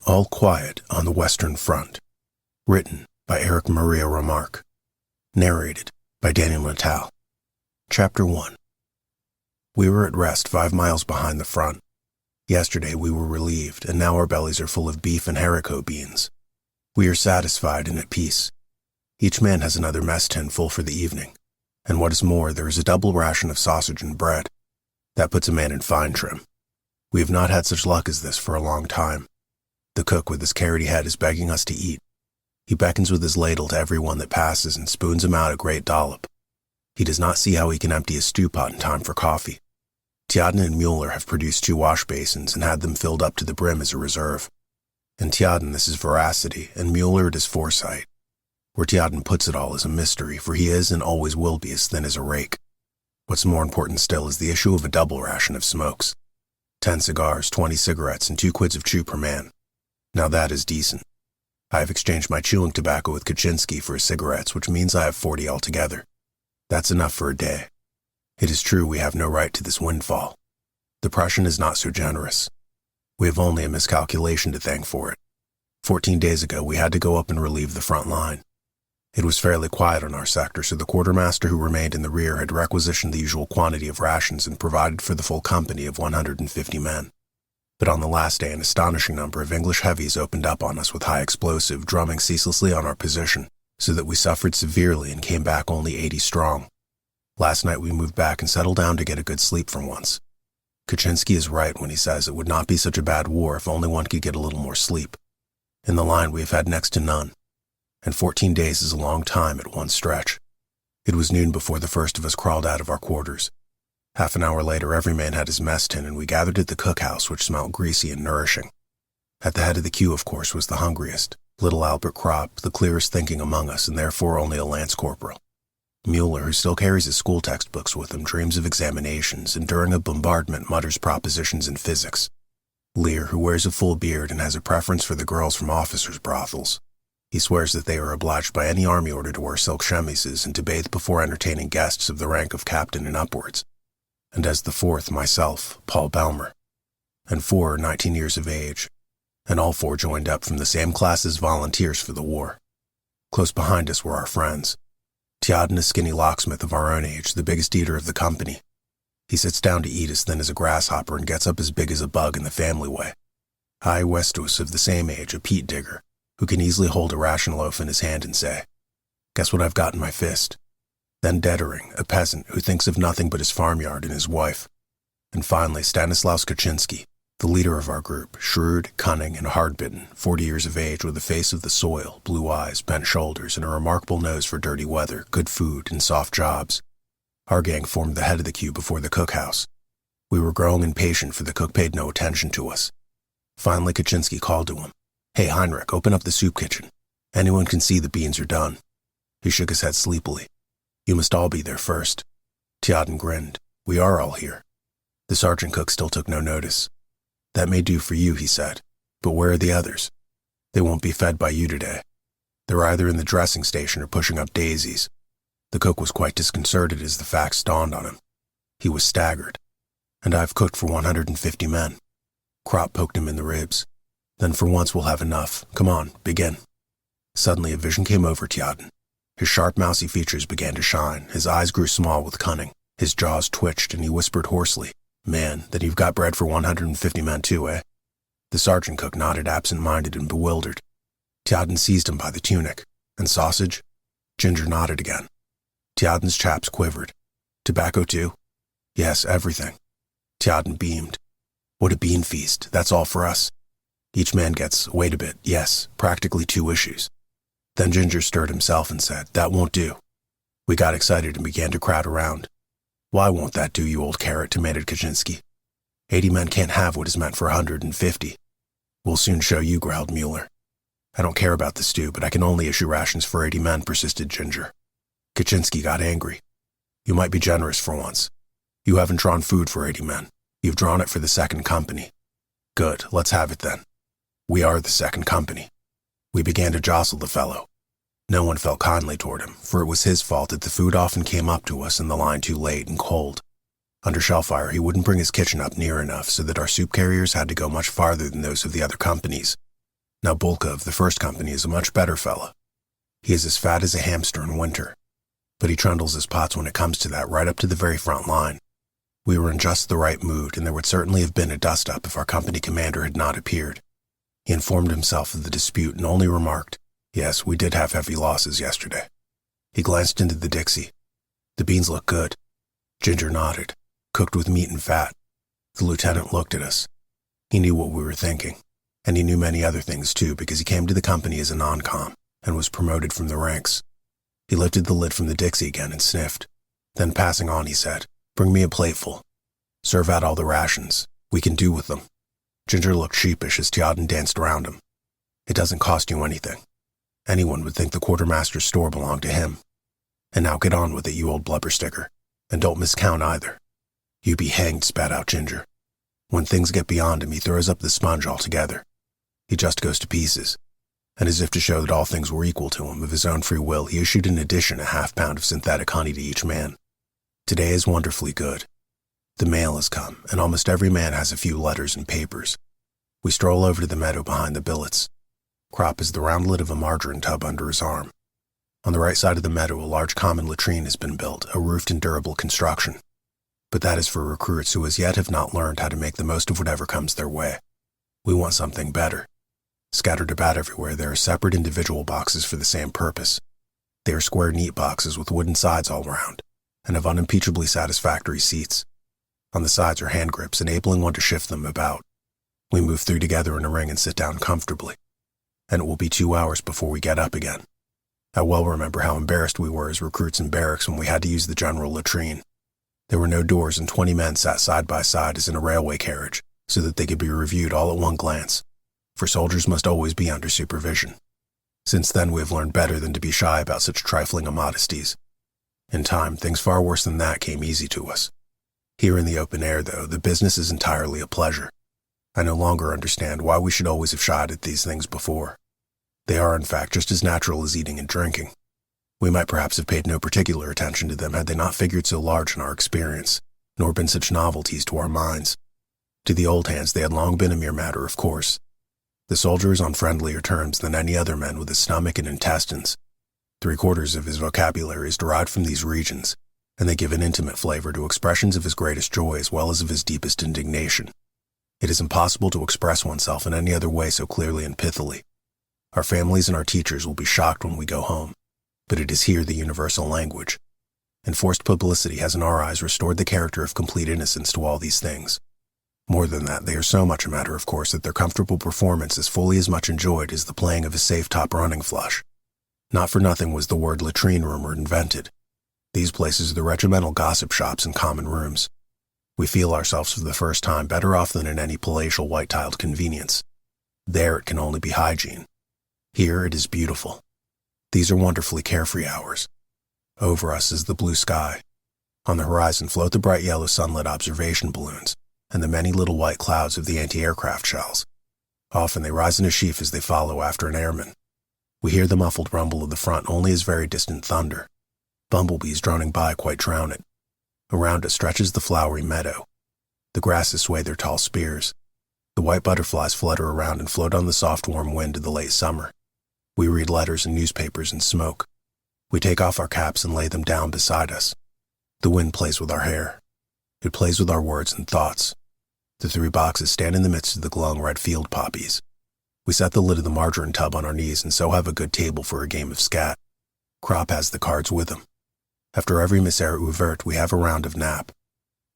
All Quiet on the Western Front. Written by Erich Maria Remarque. Narrated by Daniel Natal. Chapter 1. We were at rest 5 miles behind the front. Yesterday we were relieved, and now our bellies are full of beef and haricot beans. We are satisfied and at peace. Each man has another mess tin full for the evening, and what is more, there is a double ration of sausage and bread. That puts a man in fine trim. We have not had such luck as this for a long time. The cook with his carroty head is begging us to eat. He beckons with his ladle to everyone that passes and spoons him out a great dollop. He does not see how he can empty his stew pot in time for coffee. Tjaden and Mueller have produced 2 wash basins and had them filled up to the brim as a reserve. In Tjaden this is veracity, and Mueller it is foresight. Where Tjaden puts it all is a mystery, for he is and always will be as thin as a rake. What's more important still is the issue of a double ration of smokes. 10 cigars, 20 cigarettes, and 2 quids of chew per man. Now that is decent. I have exchanged my chewing tobacco with Kaczynski for his cigarettes, which means I have 40 altogether. That's enough for a day. It is true we have no right to this windfall. The Prussian is not so generous. We have only a miscalculation to thank for it. 14 days ago we had to go up and relieve the front line. It was fairly quiet on our sector, so the quartermaster who remained in the rear had requisitioned the usual quantity of rations and provided for the full company of 150 men. But on the last day, an astonishing number of English heavies opened up on us with high explosive, drumming ceaselessly on our position, so that we suffered severely and came back only 80 strong. Last night we moved back and settled down to get a good sleep for once. Kaczynski is right when he says it would not be such a bad war if only one could get a little more sleep. In the line we have had next to none, and 14 days is a long time at one stretch. It was noon before the first of us crawled out of our quarters. Half an hour later every man had his mess tin, and we gathered at the cookhouse, which smelt greasy and nourishing. At the head of the queue, of course, was the hungriest, little Albert Kropp, the clearest thinking among us, and therefore only a lance corporal. Mueller, who still carries his school textbooks with him, dreams of examinations, and during a bombardment mutters propositions in physics. Lear, who wears a full beard and has a preference for the girls from officers' brothels. He swears that they are obliged by any army order to wear silk chemises and to bathe before entertaining guests of the rank of captain and upwards. And as the fourth, myself, Paul Belmer. And 4 are 19 years of age, and all 4 joined up from the same class as volunteers for the war. Close behind us were our friends. Tjaden, a skinny locksmith of our own age, the biggest eater of the company. He sits down to eat as thin as a grasshopper and gets up as big as a bug in the family way. I, Westus, of the same age, a peat digger, who can easily hold a ration loaf in his hand and say, "Guess what I've got in my fist?" Then Detering, a peasant who thinks of nothing but his farmyard and his wife. And finally Stanislaus Kaczynski, the leader of our group, shrewd, cunning, and hard-bitten, 40 years of age, with a face of the soil, blue eyes, bent shoulders, and a remarkable nose for dirty weather, good food, and soft jobs. Our gang formed the head of the queue before the cookhouse. We were growing impatient, for the cook paid no attention to us. Finally Kaczynski called to him, "Hey, Heinrich, open up the soup kitchen. Anyone can see the beans are done." He shook his head sleepily. "You must all be there first." Tjaden grinned. "We are all here." The sergeant cook still took no notice. "That may do for you," he said, "but where are the others? They won't be fed by you today. They're either in the dressing station or pushing up daisies." The cook was quite disconcerted as the facts dawned on him. He was staggered. "And I've cooked for 150 men." Kropp poked him in the ribs. "Then for once we'll have enough. Come on, begin." Suddenly a vision came over Tjaden. His sharp, mousy features began to shine, his eyes grew small with cunning, his jaws twitched, and he whispered hoarsely, "Man, then you've got bread for 150 men too, eh?" The sergeant cook nodded, absent-minded and bewildered. Tjaden seized him by the tunic. "And sausage?" Ginger nodded again. Tjaden's chaps quivered. "Tobacco too?" "Yes, everything." Tjaden beamed. "What a bean feast, that's all for us. Each man gets, wait a bit, yes, practically 2 issues. Then Ginger stirred himself and said, "That won't do." We got excited and began to crowd around. "Why won't that do, you old carrot?" demanded Kaczynski. 80 men can't have what is meant for 150. "We'll soon show you," growled Mueller. "I don't care about the stew, but I can only issue rations for 80 men, persisted Ginger. Kaczynski got angry. "You might be generous for once. You haven't drawn food for 80 men. You've drawn it for the 2nd Company. Good, let's have it then. We are the 2nd Company." We began to jostle the fellow. No one felt kindly toward him, for it was his fault that the food often came up to us in the line too late and cold. Under shell fire, he wouldn't bring his kitchen up near enough, so that our soup carriers had to go much farther than those of the other companies. Now Bulka of the first company is a much better fellow. He is as fat as a hamster in winter, but he trundles his pots when it comes to that right up to the very front line. We were in just the right mood, and there would certainly have been a dust-up if our company commander had not appeared. He informed himself of the dispute and only remarked, "Yes, we did have heavy losses yesterday." He glanced into the Dixie. "The beans look good." Ginger nodded. "Cooked with meat and fat." The lieutenant looked at us. He knew what we were thinking, and he knew many other things too, because he came to the company as a non-com and was promoted from the ranks. He lifted the lid from the Dixie again and sniffed. Then passing on, he said, "Bring me a plateful. Serve out all the rations. We can do with them." Ginger looked sheepish as Tjaden danced around him. "It doesn't cost you anything. Anyone would think the quartermaster's store belonged to him. And now get on with it, you old blubbersticker. And don't miscount either." "You be hanged," spat out Ginger. When things get beyond him, he throws up the sponge altogether. He just goes to pieces. And as if to show that all things were equal to him, of his own free will, he issued in addition a half-pound of synthetic honey to each man. Today is wonderfully good. The mail has come, and almost every man has a few letters and papers. We stroll over to the meadow behind the billets. Krop has the round lid of a margarine tub under his arm. On the right side of the meadow, a large common latrine has been built, a roofed and durable construction. But that is for recruits who as yet have not learned how to make the most of whatever comes their way. We want something better. Scattered about everywhere, there are separate individual boxes for the same purpose. They are square, neat boxes with wooden sides all round, and have unimpeachably satisfactory seats. On the sides are hand grips, enabling one to shift them about. We move through together in a ring and sit down comfortably. And it will be 2 hours before we get up again. I well remember how embarrassed we were as recruits in barracks when we had to use the general latrine. There were no doors, and 20 men sat side by side as in a railway carriage, so that they could be reviewed all at one glance, for soldiers must always be under supervision. Since then we have learned better than to be shy about such trifling immodesties. In time, things far worse than that came easy to us. Here in the open air, though, the business is entirely a pleasure. I no longer understand why we should always have shied at these things before. They are, in fact, just as natural as eating and drinking. We might perhaps have paid no particular attention to them had they not figured so large in our experience, nor been such novelties to our minds. To the old hands they had long been a mere matter of course. The soldier is on friendlier terms than any other men with his stomach and intestines. 3/4 of his vocabulary is derived from these regions, and they give an intimate flavor to expressions of his greatest joy as well as of his deepest indignation. It is impossible to express oneself in any other way so clearly and pithily. Our families and our teachers will be shocked when we go home, but it is here the universal language. Enforced publicity has in our eyes restored the character of complete innocence to all these things. More than that, they are so much a matter of course that their comfortable performance is fully as much enjoyed as the playing of a safe top running flush. Not for nothing was the word latrine room invented. These places are the regimental gossip shops and common rooms. We feel ourselves for the first time better off than in any palatial white-tiled convenience. There it can only be hygiene. Here it is beautiful. These are wonderfully carefree hours. Over us is the blue sky. On the horizon float the bright yellow sunlit observation balloons, and the many little white clouds of the anti-aircraft shells. Often they rise in a sheaf as they follow after an airman. We hear the muffled rumble of the front only as very distant thunder. Bumblebees droning by quite drown it. Around it stretches the flowery meadow. The grasses sway their tall spears. The white butterflies flutter around and float on the soft warm wind of the late summer. We read letters and newspapers and smoke. We take off our caps and lay them down beside us. The wind plays with our hair. It plays with our words and thoughts. The 3 boxes stand in the midst of the glowing red field poppies. We set the lid of the margarine tub on our knees and so have a good table for a game of scat. Krop has the cards with him. After every misère ouverte, we have a round of nap.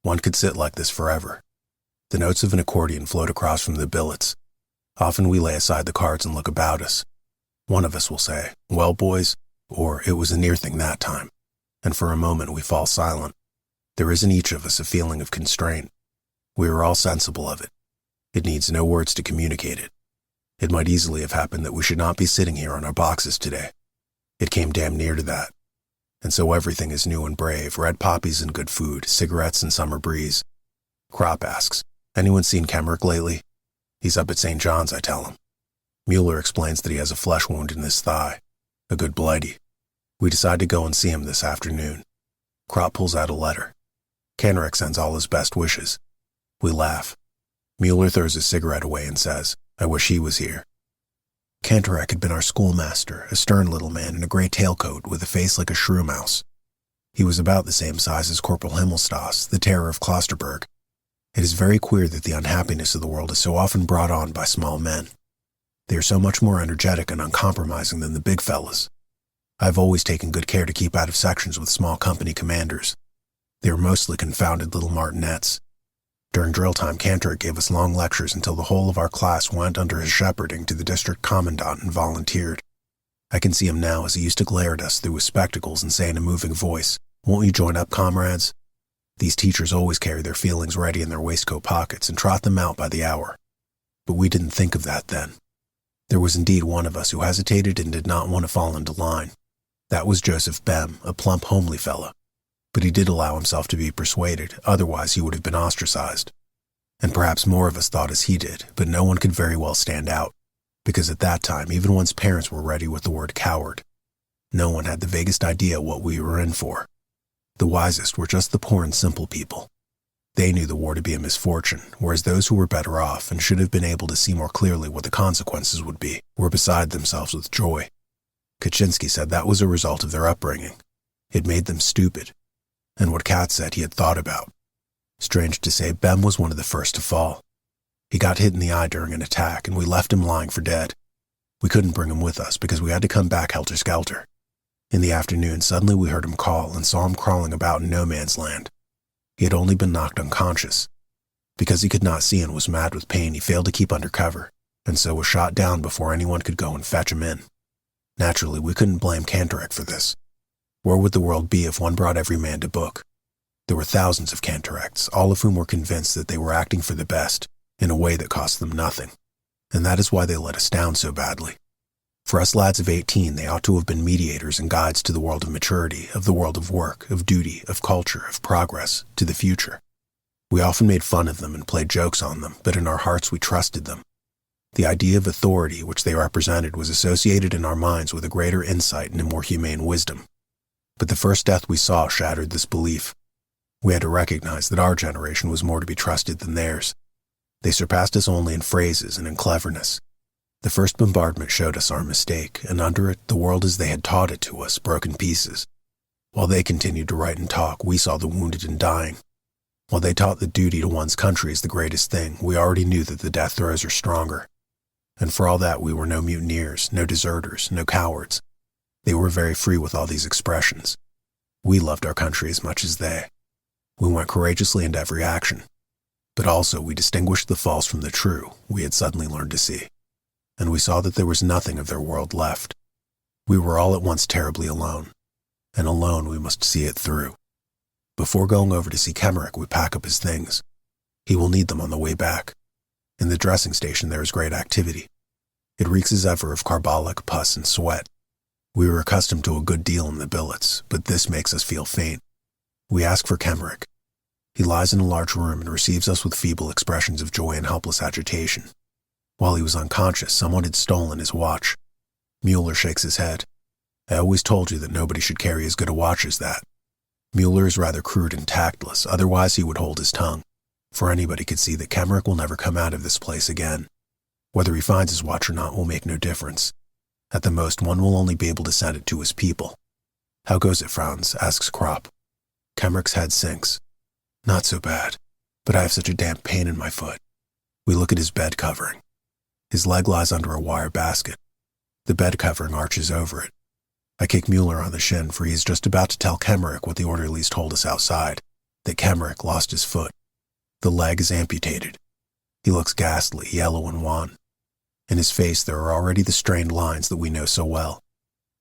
One could sit like this forever. The notes of an accordion float across from the billets. Often we lay aside the cards and look about us. One of us will say, "Well, boys," or "It was a near thing that time," and for a moment we fall silent. There is in each of us a feeling of constraint. We are all sensible of it. It needs no words to communicate it. It might easily have happened that we should not be sitting here on our boxes today. It came damn near to that. And so everything is new and brave, red poppies and good food, cigarettes and summer breeze. Krop asks, "Anyone seen Kemmerich lately?" "He's up at St. John's," I tell him. Mueller explains that he has a flesh wound in his thigh, a good blighty. We decide to go and see him this afternoon. Krop pulls out a letter. Kemmerich sends all his best wishes. We laugh. Mueller throws his cigarette away and says, "I wish he was here." Cantorek had been our schoolmaster, a stern little man in a gray tailcoat with a face like a shrew mouse. He was about the same size as Corporal Himmelstoss, the terror of Klosterberg. It is very queer that the unhappiness of the world is so often brought on by small men. They are so much more energetic and uncompromising than the big fellas. I have always taken good care to keep out of sections with small company commanders. They were mostly confounded little martinets. During drill time, Cantorek gave us long lectures until the whole of our class went under his shepherding to the district commandant and volunteered. I can see him now as he used to glare at us through his spectacles and say in a moving voice, "Won't you join up, comrades?" These teachers always carry their feelings ready in their waistcoat pockets and trot them out by the hour. But we didn't think of that then. There was indeed one of us who hesitated and did not want to fall into line. That was Joseph Bem, a plump, homely fellow. But he did allow himself to be persuaded, otherwise he would have been ostracized. And perhaps more of us thought as he did, but no one could very well stand out, because at that time even one's parents were ready with the word coward. No one had the vaguest idea what we were in for. The wisest were just the poor and simple people. They knew the war to be a misfortune, whereas those who were better off and should have been able to see more clearly what the consequences would be were beside themselves with joy. Kaczynski said that was a result of their upbringing. It made them stupid. And what Katz said he had thought about. Strange to say, Bem was one of the first to fall. He got hit in the eye during an attack, and we left him lying for dead. We couldn't bring him with us because we had to come back helter-skelter. In the afternoon, suddenly we heard him call and saw him crawling about in no man's land. He had only been knocked unconscious. Because he could not see and was mad with pain, he failed to keep under cover, and so was shot down before anyone could go and fetch him in. Naturally, we couldn't blame Cantorek for this. Where would the world be if one brought every man to book? There were thousands of Cantorecks, all of whom were convinced that they were acting for the best, in a way that cost them nothing. And that is why they let us down so badly. For us lads of 18, they ought to have been mediators and guides to the world of maturity, of the world of work, of duty, of culture, of progress, to the future. We often made fun of them and played jokes on them, but in our hearts we trusted them. The idea of authority which they represented was associated in our minds with a greater insight and a more humane wisdom. But the first death we saw shattered this belief. We had to recognize that our generation was more to be trusted than theirs. They surpassed us only in phrases and in cleverness. The first bombardment showed us our mistake, and under it, the world as they had taught it to us broke in pieces. While they continued to write and talk, we saw the wounded and dying. While they taught that duty to one's country is the greatest thing, we already knew that the death throes are stronger. And for all that, we were no mutineers, no deserters, no cowards. They were very free with all these expressions. We loved our country as much as they. We went courageously into every action. But also we distinguished the false from the true, we had suddenly learned to see. And we saw that there was nothing of their world left. We were all at once terribly alone. And alone we must see it through. Before going over to see Kemmerich, we pack up his things. He will need them on the way back. In the dressing station there is great activity. It reeks as ever of carbolic, pus, and sweat. We were accustomed to a good deal in the billets, but this makes us feel faint. We ask for Kemmerich. He lies in a large room and receives us with feeble expressions of joy and helpless agitation. While he was unconscious, someone had stolen his watch. Mueller shakes his head. I always told you that nobody should carry as good a watch as that. Mueller is rather crude and tactless, otherwise he would hold his tongue. For anybody could see that Kemmerich will never come out of this place again. Whether he finds his watch or not will make no difference. At the most, one will only be able to send it to his people. How goes it, Franz? Asks Kropp. Kemmerich's head sinks. Not so bad, but I have such a damp pain in my foot. We look at his bed covering. His leg lies under a wire basket. The bed covering arches over it. I kick Mueller on the shin, for he is just about to tell Kemmerich what the orderlies told us outside, that Kemmerich lost his foot. The leg is amputated. He looks ghastly, yellow and wan. In his face there are already the strained lines that we know so well.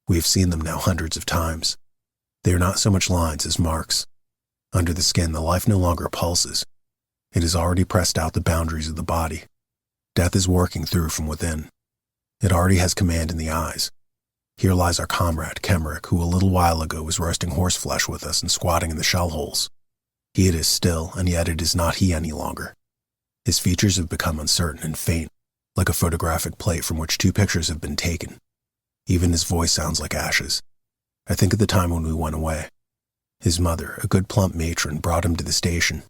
We have seen them now hundreds of times. They are not so much lines as marks. Under the skin the life no longer pulses. It has already pressed out the boundaries of the body. Death is working through from within. It already has command in the eyes. Here lies our comrade, Kemmerich, who a little while ago was roasting horseflesh with us and squatting in the shell holes. He it is still, and yet it is not he any longer. His features have become uncertain and faint, like a photographic plate from which two pictures have been taken. Even his voice sounds like ashes. I think of the time when we went away. His mother, a good plump matron, brought him to the station.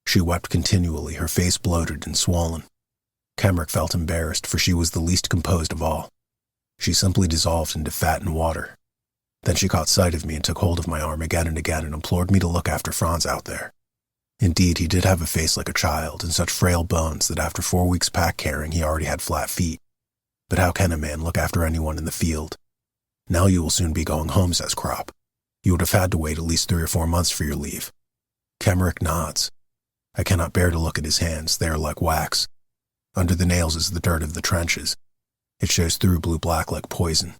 She wept continually, her face bloated and swollen. Kemmerich felt embarrassed, for she was the least composed of all. She simply dissolved into fat and water. Then she caught sight of me and took hold of my arm again and again and implored me to look after Franz out there. Indeed, he did have a face like a child and such frail bones that after 4 weeks pack carrying he already had flat feet. But how can a man look after anyone in the field? Now you will soon be going home, says Krop. You would have had to wait at least 3 or 4 months for your leave. Kemmerich nods. I cannot bear to look at his hands, they are like wax. Under the nails is the dirt of the trenches. It shows through blue-black like poison.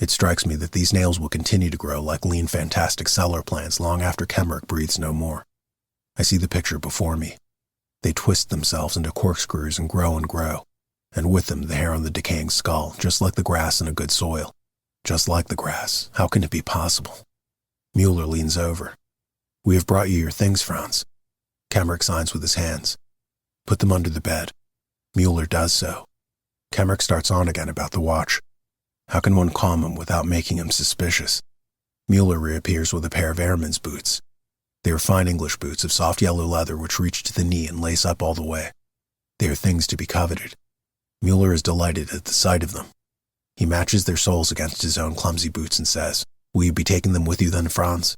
It strikes me that these nails will continue to grow like lean, fantastic cellar plants long after Kemmerich breathes no more. I see the picture before me. They twist themselves into corkscrews and grow, and with them the hair on the decaying skull, just like the grass in a good soil. Just like the grass. How can it be possible? Mueller leans over. We have brought you your things, Franz. Kemmerich signs with his hands. Put them under the bed. Mueller does so. Kemmerich starts on again about the watch. How can one calm him without making him suspicious? Mueller reappears with a pair of airman's boots. They are fine English boots of soft yellow leather which reach to the knee and lace up all the way. They are things to be coveted. Mueller is delighted at the sight of them. He matches their soles against his own clumsy boots and says, Will you be taking them with you then, Franz?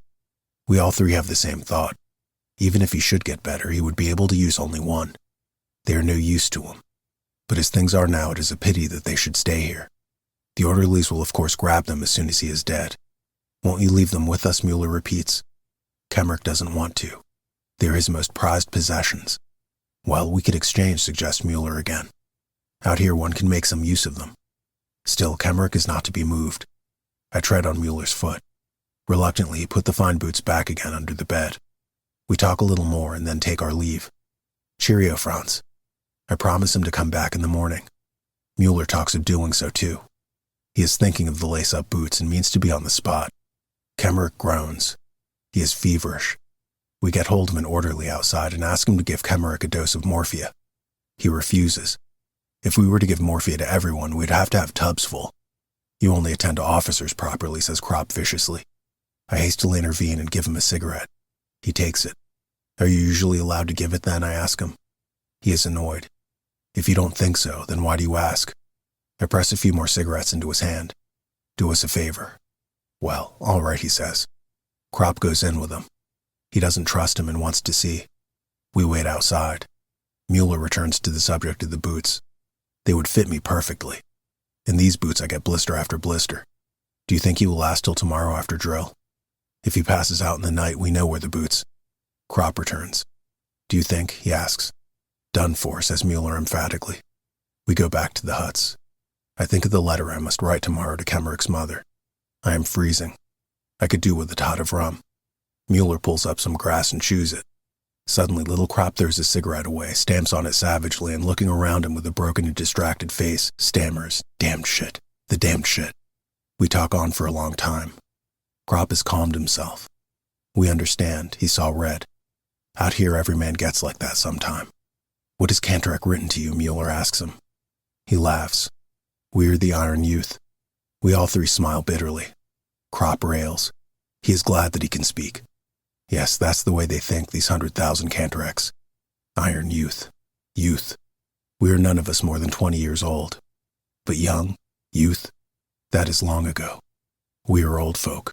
We all three have the same thought. Even if he should get better, he would be able to use only one. They are no use to him. But as things are now, it is a pity that they should stay here. The orderlies will of course grab them as soon as he is dead. Won't you leave them with us, Mueller repeats. Kemmerich doesn't want to. They are his most prized possessions. Well, we could exchange, suggests Mueller again. Out here one can make some use of them. Still, Kemmerich is not to be moved. I tread on Mueller's foot. Reluctantly, he put the fine boots back again under the bed. We talk a little more and then take our leave. Cheerio, Franz. I promise him to come back in the morning. Mueller talks of doing so too. He is thinking of the lace-up boots and means to be on the spot. Kemmerich groans. He is feverish. We get hold of an orderly outside and ask him to give Kemmerich a dose of morphia. He refuses. If we were to give morphia to everyone, we'd have to have tubs full. You only attend to officers properly, says Krop viciously. I hastily intervene and give him a cigarette. He takes it. Are you usually allowed to give it then, I ask him. He is annoyed. If you don't think so, then why do you ask? I press a few more cigarettes into his hand. Do us a favor. Well, all right, he says. Krop goes in with him. He doesn't trust him and wants to see. We wait outside. Mueller returns to the subject of the boots. They would fit me perfectly. In these boots I get blister after blister. Do you think he will last till tomorrow after drill? If he passes out in the night, we know where the boots. Krop returns. Do you think, he asks. Done for, says Mueller emphatically. We go back to the huts. I think of the letter I must write tomorrow to Kemmerich's mother. I am freezing. I could do with a tot of rum. Mueller pulls up some grass and chews it. Suddenly, little Krop throws his cigarette away, stamps on it savagely, and looking around him with a broken and distracted face, stammers, Damned shit. The damned shit. We talk on for a long time. Krop has calmed himself. We understand. He saw red. Out here, every man gets like that sometime. What has Kantorek written to you? Mueller asks him. He laughs. We are the Iron Youth. We all three smile bitterly. Krop rails. He is glad that he can speak. Yes, that's the way they think, these 100,000 Kantoreks. Iron Youth. Youth. We are none of us more than 20 years old. But young, youth, that is long ago. We are old folk.